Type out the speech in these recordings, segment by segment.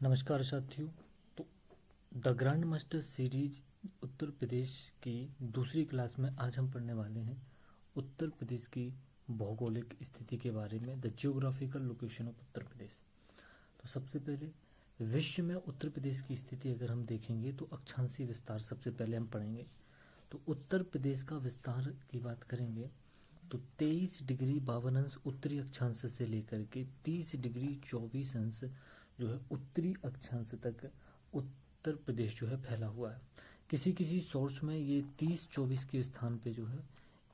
नमस्कार साथियों। तो the grand master series Uttar Pradesh की दूसरी क्लास में आज हम पढ़ने वाले हैं उत्तर प्रदेश की भौगोलिक स्थिति के बारे में, the geographical location of Uttar Pradesh. तो सबसे पहले विश्व में उत्तर प्रदेश की स्थिति अगर हम देखेंगे तो अक्षांशीय विस्तार सबसे पहले हम पढ़ेंगे। तो उत्तर प्रदेश का विस्तार की बात करेंगे तो 23 डिग्री 52 अंश उत्तरी अक्षांश से लेकर के 30 डिग्री 24 अंश जो है उत्तरी अक्षांश तक उत्तर प्रदेश जो है फैला हुआ है। किसी किसी सोर्स में ये 30-24 के स्थान पे जो है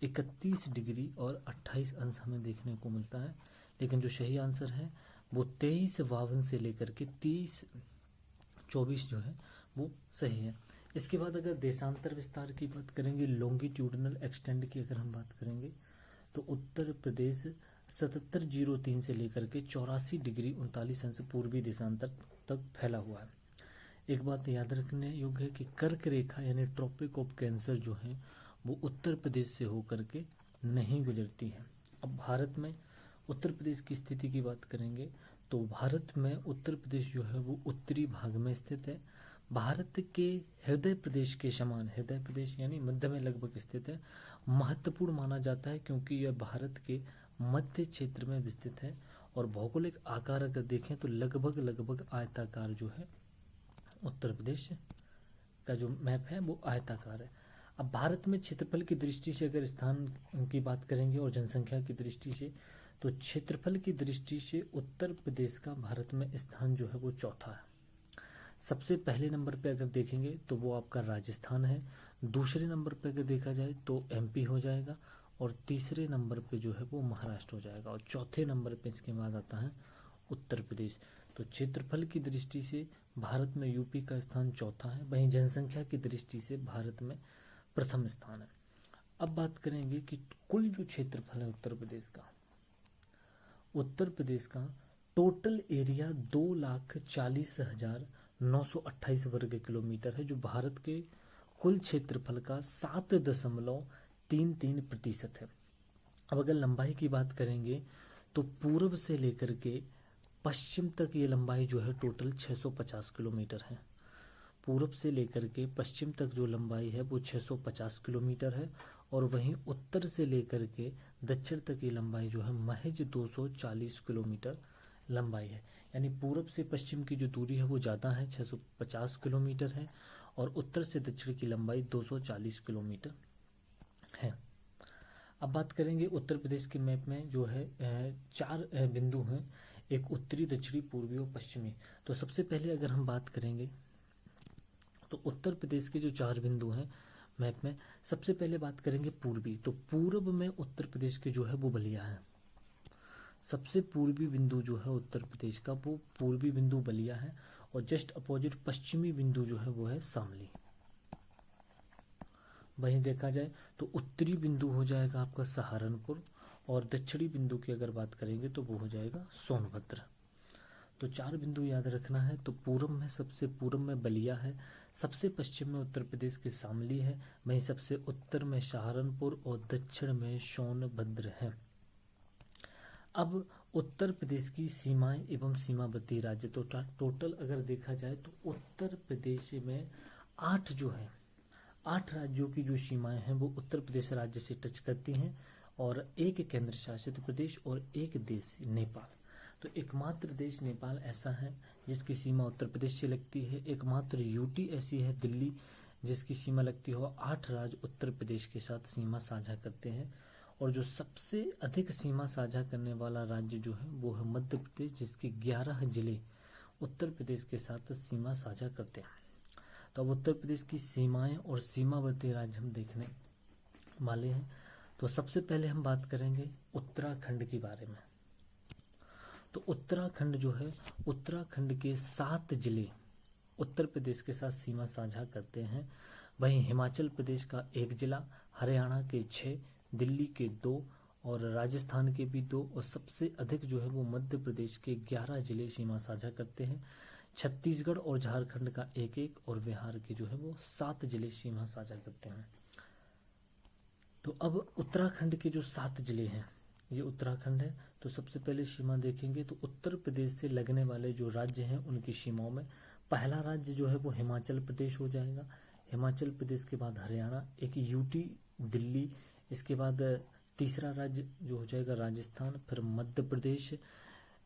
31 डिग्री और 28 अंश हमें देखने को मिलता है, लेकिन जो सही आंसर है वो 23-52 से लेकर के 30-24 जो है वो सही है। इसके बाद अगर देशांतर विस्तार की बात करेंगे, लॉन्गिट्यूडनल एक्सटेंड की अगर हम बात करेंगे तो उत्तर प्रदेश 7703 से लेकर के 84 डिग्री 39 अंश पूर्वी देशांतर तक फैला हुआ है। एक बात याद रखने योग्य है कि कर्क रेखा यानी ट्रॉपिक ऑफ कैंसर जो है वो उत्तर प्रदेश से होकर के नहीं गुजरती है। अब भारत में उत्तर प्रदेश की स्थिति की बात करेंगे तो भारत में उत्तर प्रदेश जो है वो उत्तरी भाग में स्थित है। भारत के हृदय प्रदेश के समान, हृदय प्रदेश यानी मध्य में लगभग स्थित है, महत्वपूर्ण माना जाता है क्योंकि यह भारत के मध्य क्षेत्र में विस्तृत है और भौगोलिक आकार अगर देखें तो लगभग आयताकार जो है उत्तर प्रदेश का जो मैप है वो आयताकार है। अब भारत में क्षेत्रफल की दृष्टि से अगर स्थान की बात करेंगे और जनसंख्या की दृष्टि से, तो क्षेत्रफल की दृष्टि से उत्तर प्रदेश का भारत में स्थान जो है वो चौथा है। सबसे पहले नंबर पे अगर देखेंगे तो वो आपका राजस्थान है, दूसरे नंबर पे अगर देखा जाए तो एमपी हो जाएगा और तीसरे नंबर पे जो है वो महाराष्ट्र हो जाएगा और चौथे नंबर पे इसके बाद आता है उत्तर प्रदेश। तो क्षेत्रफल की दृष्टि से भारत में यूपी का स्थान चौथा है, वहीं जनसंख्या की दृष्टि से भारत में प्रथम स्थान है। अब बात करेंगे कि कुल जो क्षेत्रफल है उत्तर प्रदेश का टोटल एरिया 2,40,928 वर्ग किलोमीटर है, जो भारत के कुल क्षेत्रफल का 7.33% है। अब अगर लंबाई की बात करेंगे तो पूर्व से लेकर के पश्चिम तक ये लंबाई जो है टोटल 650 किलोमीटर है। पूर्व से लेकर के पश्चिम तक जो लंबाई है वो 650 किलोमीटर है और वहीं उत्तर से लेकर के दक्षिण तक की लंबाई जो है महज 240 किलोमीटर लंबाई है। यानी पूर्व से पश्चिम की जो दूरी है वो ज़्यादा है, 650 किलोमीटर है और उत्तर से दक्षिण की लंबाई 240 किलोमीटर है। अब बात करेंगे उत्तर प्रदेश के मैप में जो है 4 बिंदु हैं, एक उत्तरी, दक्षिणी, पूर्वी और पश्चिमी। तो सबसे पहले अगर हम बात करेंगे तो उत्तर प्रदेश के जो 4 बिंदु हैं मैप में, सबसे पहले बात करेंगे पूर्वी। तो पूर्व में उत्तर प्रदेश के जो है वो बलिया है। सबसे पूर्वी बिंदु जो है उत्तर प्रदेश का वो पूर्वी बिंदु बलिया है और जस्ट अपोजिट पश्चिमी बिंदु जो है वो है शामली। वहीं देखा जाए तो उत्तरी बिंदु हो जाएगा आपका सहारनपुर और दक्षिणी बिंदु की अगर बात करेंगे तो वो हो जाएगा सोनभद्र। तो 4 बिंदु याद रखना है। तो पूर्व में, सबसे पूर्व में बलिया है, सबसे पश्चिम में उत्तर प्रदेश की शामली है, वहीं सबसे उत्तर में सहारनपुर और दक्षिण में सोनभद्र है। अब उत्तर प्रदेश की सीमाएं एवं सीमावर्ती राज्य, तो टोटल अगर देखा जाए तो उत्तर प्रदेश में 8 राज्यों की जो सीमाएं हैं वो उत्तर प्रदेश राज्य से टच करती हैं और एक केंद्र शासित प्रदेश और एक देश नेपाल। तो एकमात्र देश नेपाल ऐसा है जिसकी सीमा उत्तर प्रदेश से लगती है। एकमात्र यूटी ऐसी है दिल्ली जिसकी सीमा लगती हो। 8 राज्य उत्तर प्रदेश के साथ सीमा साझा करते हैं और जो सबसे अधिक सीमा साझा करने वाला राज्य जो है वो है मध्य प्रदेश, जिसके 11 जिले उत्तर प्रदेश के साथ सीमा साझा करते हैं। तो अब उत्तर प्रदेश की सीमाएं और सीमावर्ती राज्य हम देखने वाले हैं। तो सबसे पहले हम बात करेंगे उत्तराखंड के बारे में। तो उत्तराखंड जो है, उत्तराखंड के 7 जिले उत्तर प्रदेश के साथ सीमा साझा करते हैं। वहीं हिमाचल प्रदेश का 1 जिला, हरियाणा के 6, दिल्ली के 2 और राजस्थान के भी 2 और सबसे अधिक जो है वो मध्य प्रदेश के 11 जिले सीमा साझा करते हैं। छत्तीसगढ़ और झारखंड का 1-1 और बिहार के जो है वो 7 जिले सीमा साझा करते हैं। तो अब उत्तराखंड के जो 7 जिले हैं, ये उत्तराखंड है, तो सबसे पहले सीमा देखेंगे तो उत्तर प्रदेश से लगने वाले जो राज्य हैं उनकी सीमाओं में पहला राज्य जो है वो हिमाचल प्रदेश हो जाएगा। हिमाचल प्रदेश के बाद हरियाणा, एक यूटी दिल्ली, इसके बाद तीसरा राज्य जो हो जाएगा राजस्थान, फिर मध्य प्रदेश,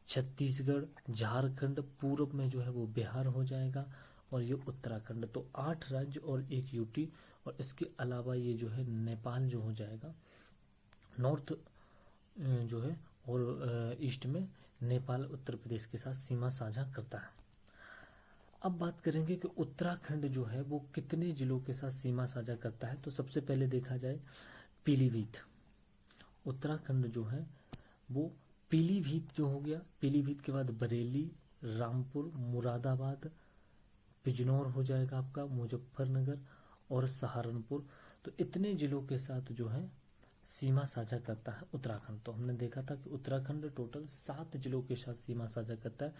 छत्तीसगढ़, झारखंड, पूर्व में जो है वो बिहार हो जाएगा और ये उत्तराखंड। तो 8 राज्य और एक यूटी, और इसके अलावा ये जो है नेपाल जो हो जाएगा नॉर्थ जो है, और ईस्ट में नेपाल उत्तर प्रदेश के साथ सीमा साझा करता है। अब बात करेंगे कि उत्तराखंड जो है वो कितने जिलों के साथ सीमा साझा करता है। तो सबसे पहले देखा जाए पीलीभीत। उत्तराखंड जो है वो पीलीभीत जो हो गया, पीलीभीत के बाद बरेली, रामपुर, मुरादाबाद, बिजनौर हो जाएगा आपका, मुजफ्फरनगर और सहारनपुर। तो इतने जिलों के साथ जो है सीमा साझा करता है उत्तराखंड। तो हमने देखा था कि उत्तराखंड टोटल 7 जिलों के साथ सीमा साझा करता है,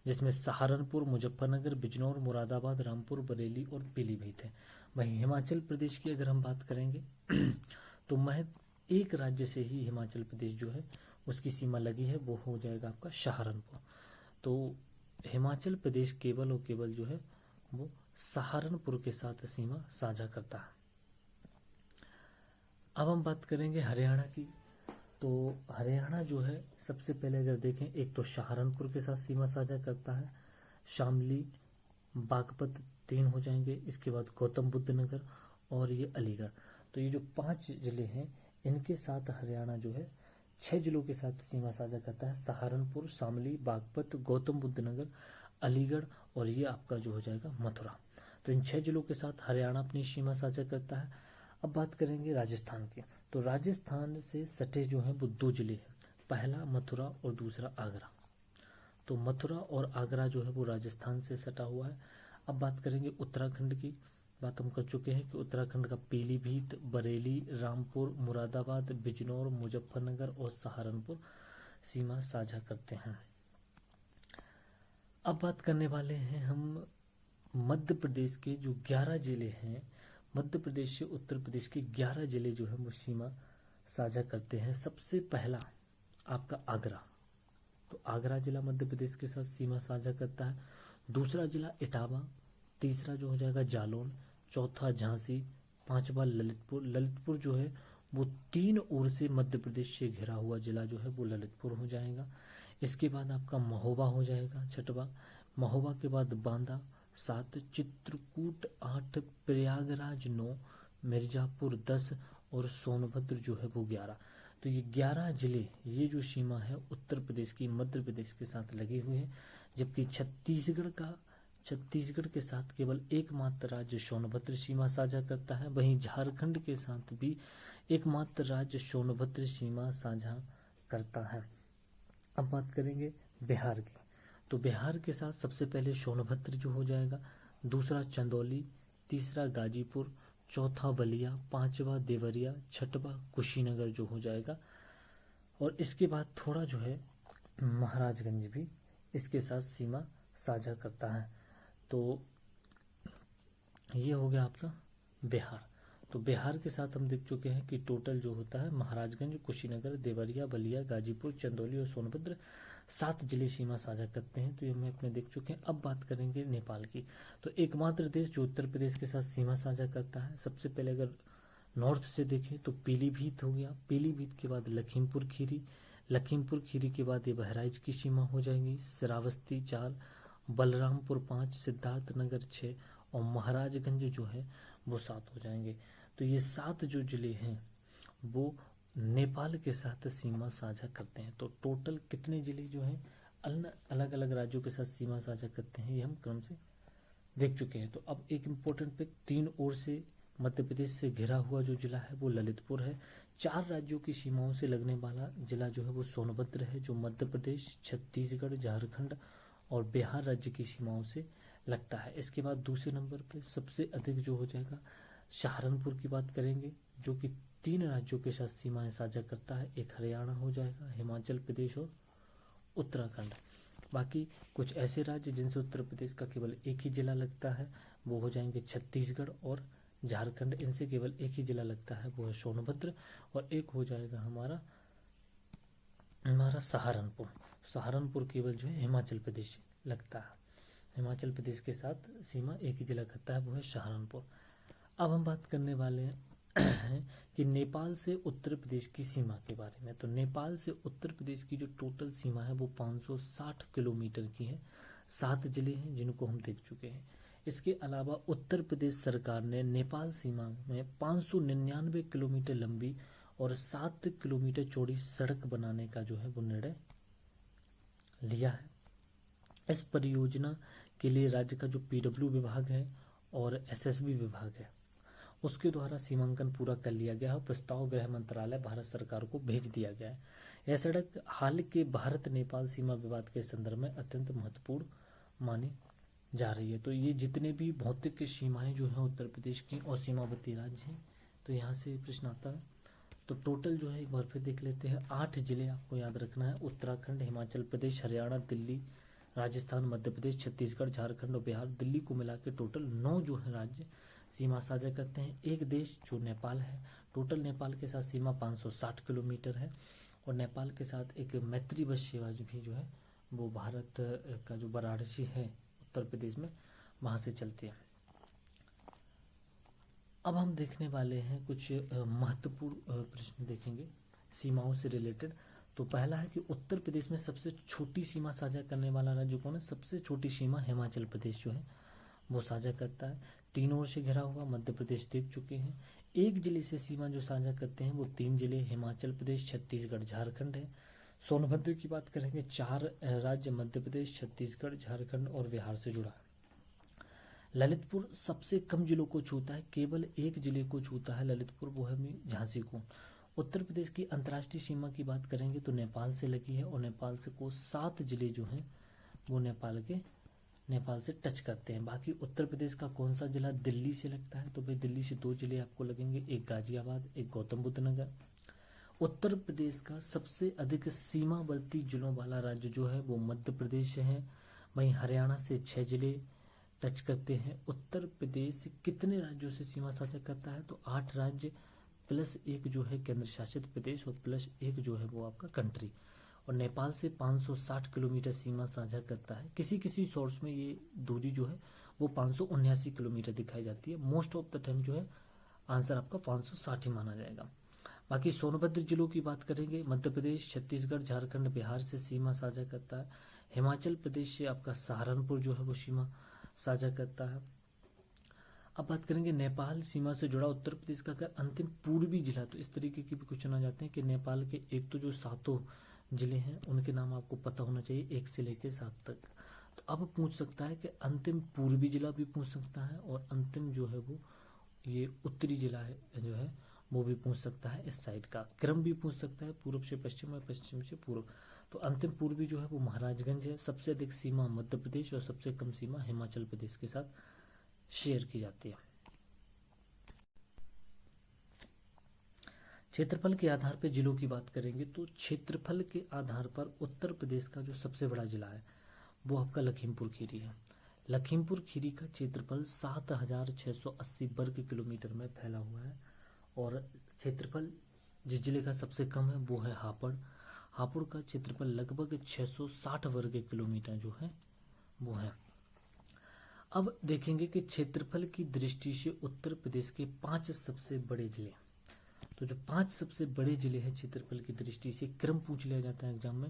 जिसमें सहारनपुर, मुजफ्फरनगर, बिजनौर, मुरादाबाद, रामपुर, बरेली और पीलीभीत है। वहीं हिमाचल प्रदेश की अगर हम बात करेंगे तो महज एक राज्य से ही हिमाचल प्रदेश जो है उसकी सीमा लगी है, वो हो जाएगा आपका सहारनपुर। तो हिमाचल प्रदेश केवल और केवल जो है वो सहारनपुर के साथ सीमा साझा करता है। अब हम बात करेंगे हरियाणा की। तो हरियाणा जो है सबसे पहले अगर देखें, एक तो सहारनपुर के साथ सीमा साझा करता है, शामली, बागपत 3 हो जाएंगे, इसके बाद गौतम बुद्ध नगर और ये अलीगढ़। तो ये जो 5 जिले हैं इनके साथ हरियाणा जो है 6 जिलों के साथ सीमा साझा करता है, सहारनपुर, शामली, बागपत, गौतम बुद्ध नगर, अलीगढ़ और ये आपका जो हो जाएगा मथुरा। तो इन 6 जिलों के साथ हरियाणा अपनी सीमा साझा करता है। अब बात करेंगे राजस्थान की। तो राजस्थान से सटे जो हैं वो 2 जिले हैं, पहला मथुरा और दूसरा आगरा। तो मथुरा और आगरा जो है वो राजस्थान से सटा हुआ है। अब बात करेंगे उत्तराखंड की। बात हम कर चुके हैं कि उत्तराखंड का पीलीभीत, बरेली, रामपुर, मुरादाबाद, बिजनौर, मुजफ्फरनगर और सहारनपुर सीमा साझा करते हैं। अब बात करने वाले हैं हम मध्य प्रदेश के जो 11 जिले हैं, मध्य प्रदेश से उत्तर प्रदेश के 11 जिले जो है वो सीमा साझा करते हैं। सबसे पहला आपका आगरा। तो आगरा जिला मध्य प्रदेश के साथ सीमा साझा करता है। दूसरा जिला इटावा, तीसरा जो हो जाएगा जालौन, चौथा झांसी, पांचवा ललितपुर। ललितपुर जो है वो 3 ओर से मध्य प्रदेश से घिरा हुआ जिला जो है वो ललितपुर हो जाएगा। इसके बाद आपका महोबा हो जाएगा छठवा, महोबा के बाद बांदा 7, चित्रकूट 8, प्रयागराज 9, मिर्जापुर 10 और सोनभद्र जो है वो 11। तो ये 11 जिले, ये जो सीमा है उत्तर प्रदेश की मध्य प्रदेश के साथ लगी हुई है। जबकि छत्तीसगढ़ के साथ केवल एकमात्र राज्य सोनभद्र सीमा साझा करता है। वहीं झारखंड के साथ भी एकमात्र राज्य सोनभद्र सीमा साझा करता है। अब बात करेंगे बिहार की। तो बिहार के साथ सबसे पहले सोनभद्र जो हो जाएगा, दूसरा चंदौली, तीसरा गाजीपुर, चौथा बलिया, पांचवा देवरिया, छठवा कुशीनगर जो हो जाएगा। और इसके बाद थोड़ा जो है महाराजगंज भी इसके साथ सीमा साझा करता है। तो ये हो गया आपका बिहार। तो बिहार के साथ हम देख चुके हैं कि टोटल जो होता है महाराजगंज, कुशीनगर, देवरिया, बलिया, गाजीपुर, चंदौली और सोनभद्र 7 जिले सीमा साझा करते हैं। तो ये हम अपने देख चुके हैं। अब बात करेंगे नेपाल की। तो एकमात्र देश जो उत्तर प्रदेश के साथ सीमा साझा करता है, सबसे पहले अगर नॉर्थ से देखें तो पीलीभीत हो गया, पीलीभीत के बाद लखीमपुर खीरी, लखीमपुर खीरी के बाद ये बहराइच की सीमा हो जाएंगी, श्रावस्ती 4, बलरामपुर 5, सिद्धार्थनगर 6 और महाराजगंज जो है वो 7 हो जाएंगे। तो ये 7 जो जिले हैं वो नेपाल के साथ सीमा साझा करते हैं। तो टोटल कितने जिले जो हैं अलग अलग राज्यों के साथ सीमा साझा करते हैं, ये हम क्रम से देख चुके हैं। तो अब एक इम्पोर्टेंट पे 3 ओर से मध्य प्रदेश से घिरा हुआ जो जिला है वो ललितपुर है। 4 राज्यों की सीमाओं से लगने वाला जिला जो है वो सोनभद्र है, जो मध्य प्रदेश, छत्तीसगढ़, झारखंड और बिहार राज्य की सीमाओं से लगता है। इसके बाद दूसरे नंबर पे सबसे अधिक जो हो जाएगा सहारनपुर की बात करेंगे, जो कि 3 राज्यों के साथ सीमाएं साझा करता है। एक हरियाणा हो जाएगा, हिमाचल प्रदेश और उत्तराखंड। बाकी कुछ ऐसे राज्य जिनसे उत्तर प्रदेश का केवल एक ही जिला लगता है वो हो जाएंगे छत्तीसगढ़ और झारखंड। इनसे केवल एक ही जिला लगता है वो है सोनभद्र। और एक हो जाएगा हमारा हमारा सहारनपुर केवल जो है हिमाचल प्रदेश से लगता है। हिमाचल प्रदेश के साथ सीमा एक ही जिला करता है, वो है सहारनपुर। अब हम बात करने वाले हैं कि नेपाल से उत्तर प्रदेश की सीमा के बारे में। तो नेपाल से उत्तर प्रदेश की जो टोटल सीमा है वो 560 किलोमीटर की है। 7 जिले हैं जिनको हम देख चुके हैं। इसके अलावा उत्तर प्रदेश सरकार ने नेपाल सीमा में 599 किलोमीटर लंबी और 7 किलोमीटर चौड़ी सड़क बनाने का जो है वो निर्णय लिया है। इस परियोजना के लिए राज्य का जो पीडब्ल्यू विभाग है और एसएसबी विभाग है उसके द्वारा सीमांकन पूरा कर लिया गया है। प्रस्ताव गृह मंत्रालय भारत सरकार को भेज दिया गया है। यह सड़क हाल के भारत नेपाल सीमा विवाद के संदर्भ में अत्यंत महत्वपूर्ण मानी जा रही है। तो ये जितने भी भौतिक सीमाएं जो हैं उत्तर प्रदेश की और सीमावर्ती राज्य हैं, तो यहाँ से प्रश्न आता है। तो टोटल जो है एक बार फिर देख लेते हैं। 8 जिले आपको याद रखना है। उत्तराखंड, हिमाचल प्रदेश, हरियाणा, दिल्ली, राजस्थान, मध्य प्रदेश, छत्तीसगढ़, झारखंड और बिहार, दिल्ली को मिला के टोटल 9 जो है राज्य सीमा साझा करते हैं। एक देश जो नेपाल है, टोटल नेपाल के साथ सीमा 560 किलोमीटर है और नेपाल के साथ एक मैत्री बस सेवा भी जो है वो भारत का जो वाराणसी है उत्तर प्रदेश में, वहाँ से चलती है। अब हम देखने वाले हैं कुछ महत्वपूर्ण प्रश्न देखेंगे सीमाओं से रिलेटेड। तो पहला है कि उत्तर प्रदेश में सबसे छोटी सीमा साझा करने वाला राज्य कौन है? सबसे छोटी सीमा हिमाचल प्रदेश जो है वो साझा करता है। 3 ओर से घिरा हुआ मध्य प्रदेश देख चुके हैं। एक जिले से सीमा जो साझा करते हैं वो 3 जिले हिमाचल प्रदेश, छत्तीसगढ़, झारखंड है। सोनभद्र की बात करेंगे, 4 राज्य मध्य प्रदेश, छत्तीसगढ़, झारखंड और बिहार से जुड़ा है। ललितपुर सबसे कम जिलों को छूता है, केवल एक जिले को छूता है ललितपुर, वो है झांसी को। उत्तर प्रदेश की अंतर्राष्ट्रीय सीमा की बात करेंगे तो नेपाल से लगी है और नेपाल से को 7 जिले जो हैं वो नेपाल से टच करते हैं। बाकी उत्तर प्रदेश का कौन सा जिला दिल्ली से लगता है? तो भाई दिल्ली से 2 जिले आपको लगेंगे, एक गाजियाबाद, एक गौतम बुद्ध नगर। उत्तर प्रदेश का सबसे अधिक सीमावर्ती जिलों वाला राज्य जो है वो मध्य प्रदेश है। वहीं हरियाणा से 6 जिले टच करते हैं। उत्तर प्रदेश कितने राज्यों से सीमा साझा करता है? तो 8 राज्य प्लस 1 जो है केंद्र शासित प्रदेश और प्लस 1 जो है वो आपका कंट्री। और नेपाल से 560 किलोमीटर सीमा साझा करता है। किसी किसी सोर्स में ये दूरी जो है वो 579 किलोमीटर दिखाई जाती है। मोस्ट ऑफ द टाइम जो है आंसर आपका 560 ही माना जाएगा। बाकी सोनभद्र जिलों की बात करेंगे, मध्य प्रदेश, छत्तीसगढ़, झारखंड, बिहार से सीमा साझा करता है। हिमाचल प्रदेश से आपका सहारनपुर जो है वो सीमा साझा करता है। अब बात करेंगे नेपाल सीमा से जुड़ा उत्तर प्रदेश का अगर अंतिम पूर्वी जिला, तो इस तरीके के भी क्वेश्चन आ जाते हैं कि नेपाल के एक तो जो 7 जिले हैं उनके नाम आपको पता होना चाहिए 1 से लेकर 7 तक। तो अब पूछ सकता है कि अंतिम पूर्वी जिला भी पूछ सकता है और अंतिम जो है वो ये उत्तरी जिला है जो है वो भी पूछ सकता है। इस साइड का क्रम भी पूछ सकता है, पूर्व से पश्चिम और पश्चिम से पूर्व। तो अंतिम पूर्वी जो है वो महाराजगंज है। सबसे अधिक सीमा मध्य प्रदेश और सबसे कम सीमा हिमाचल प्रदेश के साथ शेयर की जाती है। क्षेत्रफल के आधार पर जिलों की बात करेंगे तो क्षेत्रफल के आधार पर उत्तर प्रदेश का जो सबसे बड़ा जिला है वो आपका लखीमपुर खीरी है। लखीमपुर खीरी का क्षेत्रफल 7,680 वर्ग किलोमीटर में फैला हुआ है। और क्षेत्रफल जिस जिले का सबसे कम है वो है हापुड़। हापुड़ का क्षेत्रफल लगभग 660 वर्ग किलोमीटर जो है वो है। अब देखेंगे कि क्षेत्रफल की दृष्टि से उत्तर प्रदेश के 5 सबसे बड़े जिले। तो जो 5 सबसे बड़े जिले हैं क्षेत्रफल की दृष्टि से, क्रम पूछ लिया जाता है एग्जाम में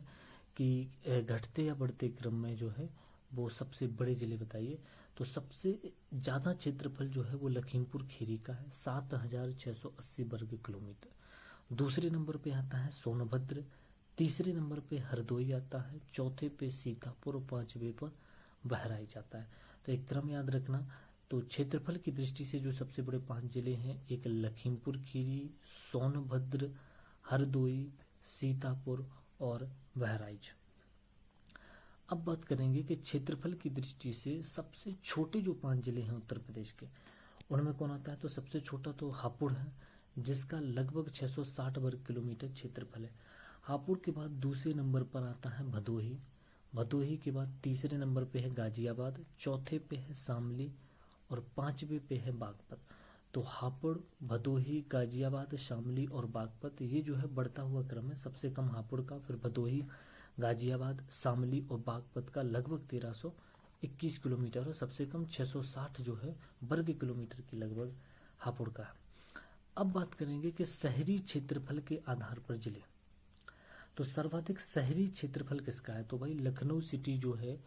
कि घटते या बढ़ते क्रम में जो है वो सबसे बड़े जिले बताइए। तो सबसे ज़्यादा क्षेत्रफल जो है वो लखीमपुर खीरी का है, 7,680 वर्ग किलोमीटर। दूसरे नंबर पे आता है सोनभद्र, तीसरे नंबर पे हरदोई आता है, चौथे पे सीतापुर और 5वें पर बहराइच आता है। तो एक क्रम याद रखना। तो क्षेत्रफल की दृष्टि से जो सबसे बड़े 5 जिले हैं, एक लखीमपुर खीरी, सोनभद्र, हरदोई, सीतापुर और बहराइच। अब बात करेंगे कि क्षेत्रफल की दृष्टि से सबसे छोटे जो 5 जिले हैं उत्तर प्रदेश के, उनमें कौन आता है? तो सबसे छोटा तो हापुड़ है जिसका लगभग 660 वर्ग किलोमीटर क्षेत्रफल है। हापुड़ के बाद दूसरे नंबर पर आता है भदोही। भदोही के बाद तीसरे नंबर पे है गाजियाबाद, चौथे पे है शामली और 5वें पे है बागपत। तो हापुड़, भदोही, गाजियाबाद, शामली और बागपत, ये जो है बढ़ता हुआ क्रम है। सबसे कम हापुड़ का, फिर भदोही, गाजियाबाद, शामली और बागपत का लगभग 1321 किलोमीटर और सबसे कम 660 जो है वर्ग किलोमीटर की लगभग हापुड़ का है। अब बात करेंगे कि शहरी क्षेत्रफल के आधार पर जिले। तो सर्वाधिक शहरी क्षेत्रफल किसका है? तो भाई लखनऊ सिटी जो है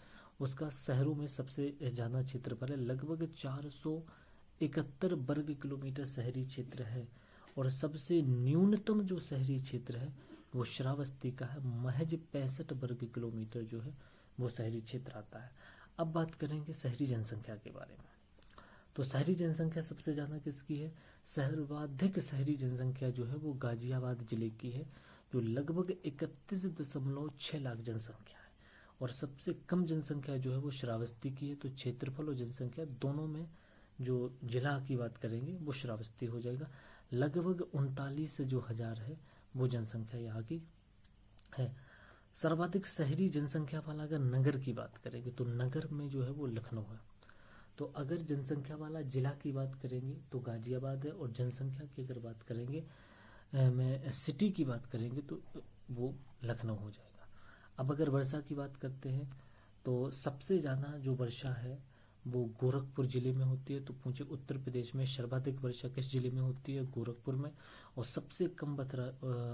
उसका शहरों में सबसे ज़्यादा क्षेत्रफल है, लगभग 471 वर्ग किलोमीटर शहरी क्षेत्र है। और सबसे न्यूनतम जो शहरी क्षेत्र है वो श्रावस्ती का है, महज 65 वर्ग किलोमीटर जो है वो शहरी क्षेत्र आता है। अब बात करेंगे शहरी जनसंख्या के बारे में। तो शहरी जनसंख्या सबसे ज़्यादा किसकी है? सर्वाधिक शहरी जनसंख्या जो है वो गाजियाबाद जिले की है, जो लगभग 31.6 लाख जनसंख्या है। और सबसे कम जनसंख्या जो है वो श्रावस्ती की है। तो क्षेत्रफल और जनसंख्या दोनों में जो जिला की बात करेंगे वो श्रावस्ती हो जाएगा। लगभग 39,000 है वो जनसंख्या यहाँ की है। सर्वाधिक शहरी जनसंख्या वाला अगर नगर की बात करेंगे तो नगर में जो है वो लखनऊ है। तो अगर जनसंख्या वाला जिला की बात करेंगे तो गाजियाबाद है, और जनसंख्या की अगर बात करेंगे में सिटी की बात करेंगे तो वो लखनऊ हो जाएगा। अब अगर वर्षा की बात करते हैं तो सबसे ज़्यादा जो वर्षा है वो गोरखपुर ज़िले में होती है। तो पूछे उत्तर प्रदेश में सर्वाधिक वर्षा किस ज़िले में होती है? गोरखपुर में। और सबसे कम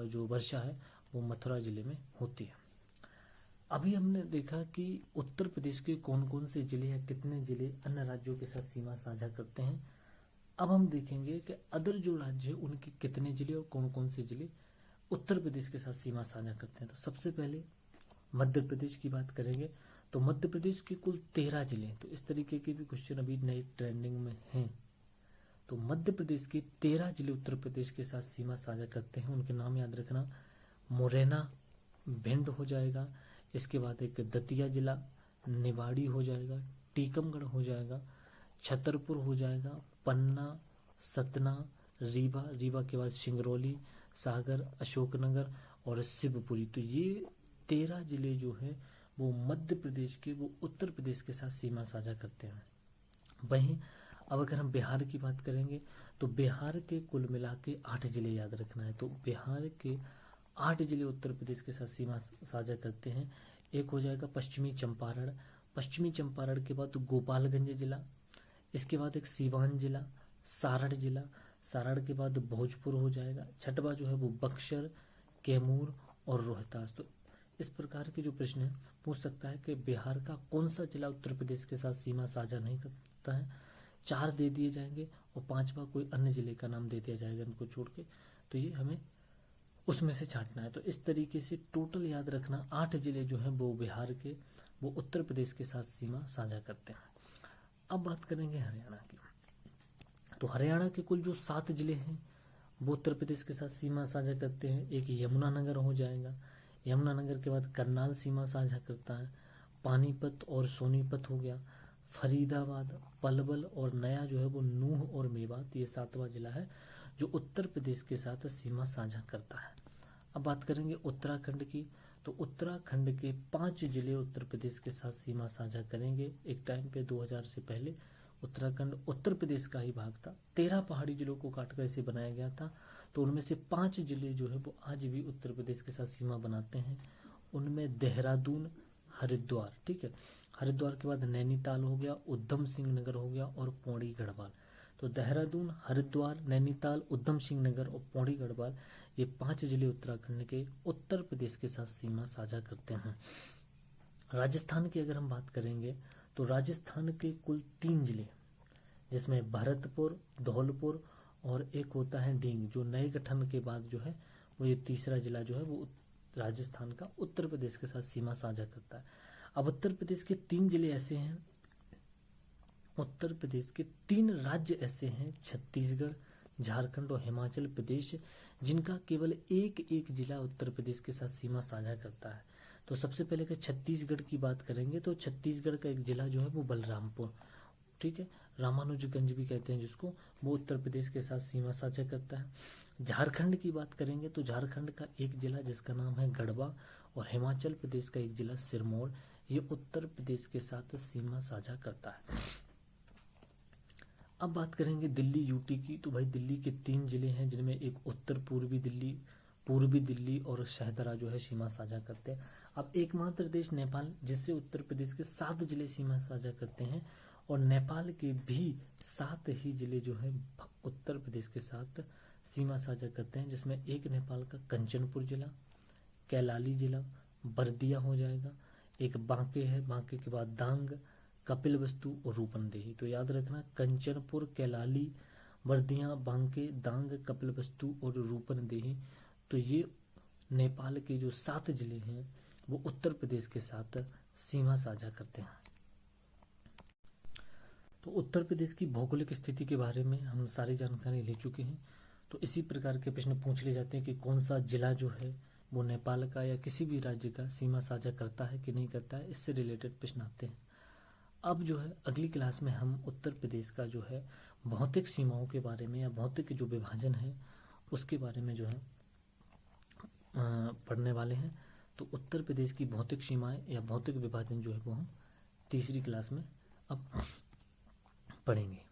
जो वर्षा है वो मथुरा ज़िले में होती है। अभी हमने देखा कि उत्तर प्रदेश के कौन कौन से ज़िले या कितने ज़िले अन्य राज्यों के साथ सीमा साझा करते हैं। अब हम देखेंगे कि अदर जो राज्य है उनके कितने ज़िले और कौन कौन से ज़िले उत्तर प्रदेश के साथ सीमा साझा करते हैं। तो सबसे पहले मध्य प्रदेश की बात करेंगे। तो मध्य प्रदेश के कुल 13 ज़िले। तो इस तरीके के भी क्वेश्चन अभी नए ट्रेंडिंग में हैं। तो मध्य प्रदेश के 13 ज़िले उत्तर प्रदेश के साथ सीमा साझा करते हैं। उनके नाम याद रखना, मुरैना, भिंड हो जाएगा, इसके बाद एक दतिया जिला, निवाड़ी हो जाएगा, टीकमगढ़ हो जाएगा, छतरपुर हो जाएगा, पन्ना, सतना, रीवा के बाद सिंगरौली, सागर, अशोकनगर और शिवपुरी। तो ये 13 ज़िले जो है वो मध्य प्रदेश के वो उत्तर प्रदेश के साथ सीमा साझा करते हैं। वहीं अब अगर हम बिहार की बात करेंगे तो बिहार के कुल मिला के 8 ज़िले याद रखना है। तो बिहार के 8 ज़िले उत्तर प्रदेश के साथ सीमा साझा करते हैं। एक हो जाएगा पश्चिमी चंपारण, पश्चिमी चंपारण के बाद गोपालगंज जिला, इसके बाद एक सीवान जिला, सारण जिला, सारण के बाद भोजपुर हो जाएगा, छठवा जो है वो बक्सर, कैमूर और रोहतास। तो इस प्रकार के जो प्रश्न है पूछ सकता है कि बिहार का कौन सा जिला उत्तर प्रदेश के साथ सीमा साझा नहीं करता है। 4 दे दिए जाएंगे और 5वां कोई अन्य जिले का नाम दे दिया जाएगा इनको छोड़ के। तो ये हमें उसमें से छांटना है। तो इस तरीके से टोटल याद रखना 8 ज़िले जो हैं वो बिहार के वो उत्तर प्रदेश के साथ सीमा साझा करते हैं। अब बात करेंगे हरियाणा की। तो हरियाणा के कुल जो 7 ज़िले हैं वो उत्तर प्रदेश के साथ सीमा साझा करते हैं। एक यमुनानगर हो जाएगा, यमुनानगर के बाद करनाल सीमा साझा करता है, पानीपत और सोनीपत हो गया, फरीदाबाद, पलवल और नया जो है वो नूह और मेवात, ये 7वां जिला है जो उत्तर प्रदेश के साथ सीमा साझा करता है। अब बात करेंगे उत्तराखंड की। तो उत्तराखंड के 5 ज़िले उत्तर प्रदेश के साथ सीमा साझा करेंगे। एक टाइम पे 2000 से पहले उत्तराखंड उत्तर प्रदेश का ही भाग था। 13 पहाड़ी जिलों को काटकर इसे बनाया गया था। तो उनमें से 5 ज़िले जो है वो आज भी उत्तर प्रदेश के साथ सीमा बनाते हैं। उनमें देहरादून, हरिद्वार, ठीक है, हरिद्वार के बाद नैनीताल हो गया, उधम सिंह नगर हो गया और पौड़ी गढ़वाल। तो देहरादून, हरिद्वार, नैनीताल, उधम सिंह नगर और पौड़ी गढ़वाल, ये 5 ज़िले उत्तराखंड के उत्तर प्रदेश के साथ सीमा साझा करते हैं। राजस्थान की अगर हम बात करेंगे तो राजस्थान के कुल 3 ज़िले, जिसमें भरतपुर, धौलपुर और एक होता है डींग, जो नए गठन के बाद जो है वो ये तीसरा ज़िला जो है वो राजस्थान का उत्तर प्रदेश के साथ सीमा साझा करता है। अब उत्तर प्रदेश के 3 ज़िले ऐसे हैं, उत्तर प्रदेश के 3 राज्य ऐसे हैं, छत्तीसगढ़, झारखंड और हिमाचल प्रदेश, जिनका केवल एक जिला उत्तर प्रदेश के साथ सीमा साझा करता है। तो सबसे पहले अगर छत्तीसगढ़ की बात करेंगे तो छत्तीसगढ़ का एक जिला जो है वो बलरामपुर, ठीक है, रामानुजगंज भी कहते हैं जिसको, वो उत्तर प्रदेश के साथ सीमा साझा करता है। झारखंड की बात करेंगे तो झारखंड का एक जिला जिसका नाम है गढ़वा और हिमाचल प्रदेश का एक जिला सिरमौर, ये उत्तर प्रदेश के साथ सीमा साझा करता है। अब बात करेंगे दिल्ली यूटी की। तो भाई दिल्ली के 3 जिले हैं, जिनमें एक उत्तर पूर्वी दिल्ली और शहदरा जो है सीमा साझा करते हैं। अब एकमात्र देश नेपाल, जिससे उत्तर प्रदेश के 7 जिले सीमा साझा करते हैं, और नेपाल के भी 7 ही जिले जो है उत्तर प्रदेश के साथ सीमा साझा करते हैं, जिसमें एक नेपाल का कंचनपुर जिला, कैलाली जिला, बर्दिया हो जाएगा, एक बांके है, बांके के बाद दांग, कपिलवस्तु और रूपंदेही। तो याद रखना, कंचनपुर, कैलाली, बर्दिया, बांके, दांग, कपिलवस्तु और रूपंदेही। तो ये नेपाल के जो 7 जिले हैं वो उत्तर प्रदेश के साथ सीमा साझा करते हैं। तो उत्तर प्रदेश की भौगोलिक स्थिति के बारे में हम सारी जानकारी ले चुके हैं। तो इसी प्रकार के प्रश्न पूछ लिए जाते हैं कि कौन सा जिला जो है वो नेपाल का या किसी भी राज्य का सीमा साझा करता है कि नहीं करता है, इससे रिलेटेड प्रश्न आते हैं। अब जो है अगली क्लास में हम उत्तर प्रदेश का जो है भौतिक सीमाओं के बारे में या भौतिक जो विभाजन है उसके बारे में जो है पढ़ने वाले हैं। तो उत्तर प्रदेश की भौतिक सीमाएं या भौतिक विभाजन जो है वो हम तीसरी क्लास में अब पढ़ेंगे।